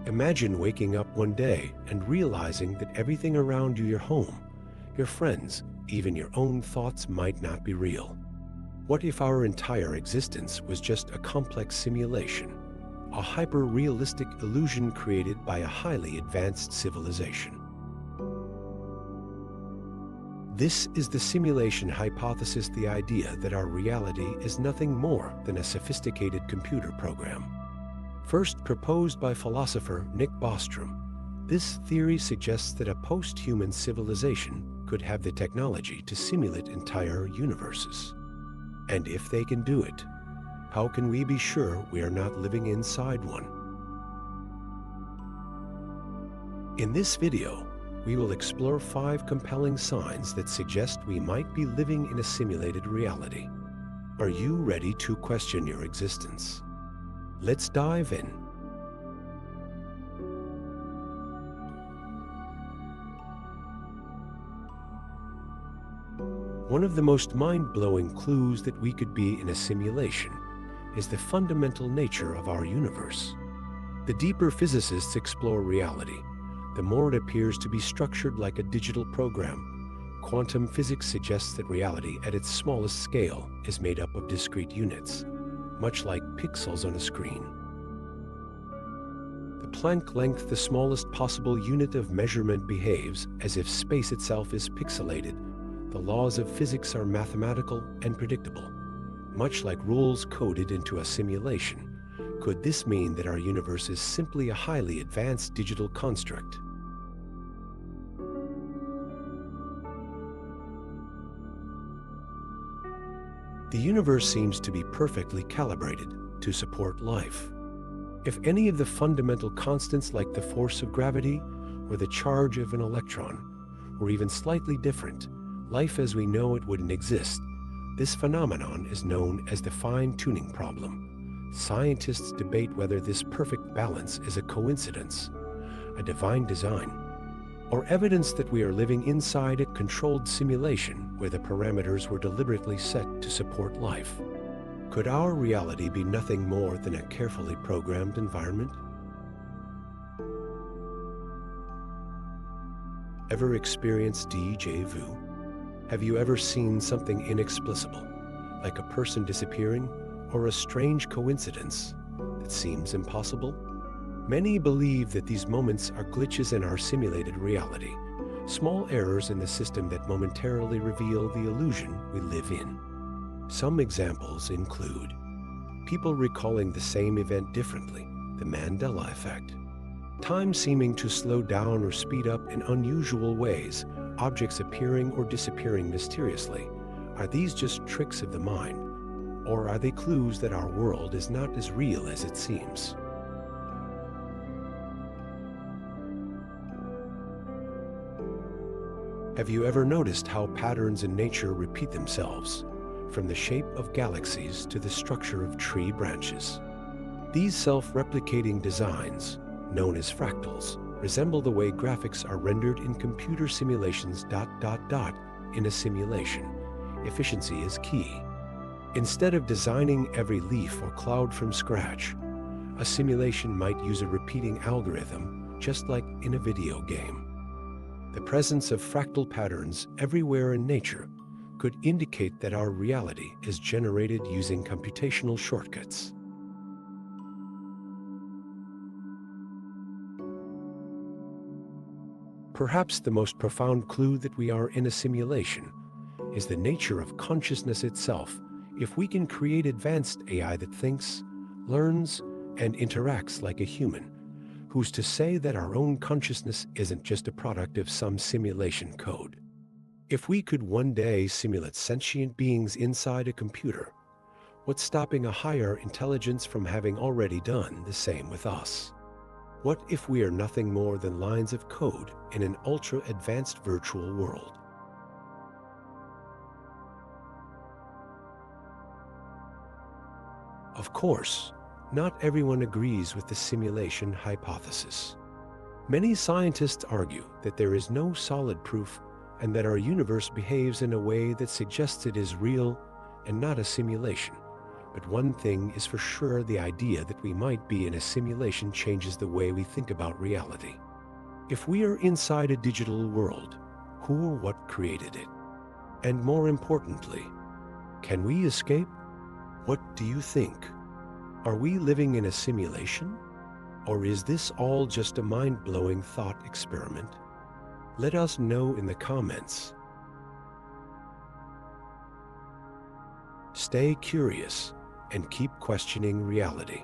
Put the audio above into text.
Imagine waking up one day and realizing that everything around you, your home, your friends, even your own thoughts might not be real. What if our entire existence was just a complex simulation, a hyper-realistic illusion created by a highly advanced civilization? This is the simulation hypothesis, the idea that our reality is nothing more than a sophisticated computer program. First proposed by philosopher Nick Bostrom, this theory suggests that a post-human civilization could have the technology to simulate entire universes. And if they can do it, how can we be sure we are not living inside one? In this video, we will explore 5 compelling signs that suggest we might be living in a simulated reality. Are you ready to question your existence? Let's dive in. One of the most mind-blowing clues that we could be in a simulation is the fundamental nature of our universe. The deeper physicists explore reality, the more it appears to be structured like a digital program. Quantum physics suggests that reality at its smallest scale is made up of discrete units, much like pixels on a screen. The Planck length, the smallest possible unit of measurement, behaves as if space itself is pixelated. The laws of physics are mathematical and predictable, much like rules coded into a simulation. Could this mean that our universe is simply a highly advanced digital construct? The universe seems to be perfectly calibrated to support life. If any of the fundamental constants like the force of gravity or the charge of an electron were even slightly different, life as we know it wouldn't exist. This phenomenon is known as the fine-tuning problem. Scientists debate whether this perfect balance is a coincidence, a divine design, or evidence that we are living inside a controlled simulation where the parameters were deliberately set to support life. Could our reality be nothing more than a carefully programmed environment? Ever experienced déjà vu? Have you ever seen something inexplicable, like a person disappearing or a strange coincidence that seems impossible? Many believe that these moments are glitches in our simulated reality, small errors in the system that momentarily reveal the illusion we live in. Some examples include people recalling the same event differently, the Mandela effect, time seeming to slow down or speed up in unusual ways, objects appearing or disappearing mysteriously. Are these just tricks of the mind, or are they clues that our world is not as real as it seems? Have you ever noticed how patterns in nature repeat themselves, from the shape of galaxies to the structure of tree branches? These self-replicating designs, known as fractals, resemble the way graphics are rendered in computer simulations. In a simulation, efficiency is key. Instead of designing every leaf or cloud from scratch, a simulation might use a repeating algorithm, just like in a video game. The presence of fractal patterns everywhere in nature could indicate that our reality is generated using computational shortcuts. Perhaps the most profound clue that we are in a simulation is the nature of consciousness itself. If we can create advanced AI that thinks, learns, and interacts like a human, who's to say that our own consciousness isn't just a product of some simulation code? If we could one day simulate sentient beings inside a computer, what's stopping a higher intelligence from having already done the same with us? What if we are nothing more than lines of code in an ultra-advanced virtual world? Of course, not everyone agrees with the simulation hypothesis. Many scientists argue that there is no solid proof and that our universe behaves in a way that suggests it is real and not a simulation. But one thing is for sure, the idea that we might be in a simulation changes the way we think about reality. If we are inside a digital world, who or what created it? And more importantly, can we escape? What do you think? Are we living in a simulation? Or is this all just a mind-blowing thought experiment? Let us know in the comments. Stay curious and keep questioning reality.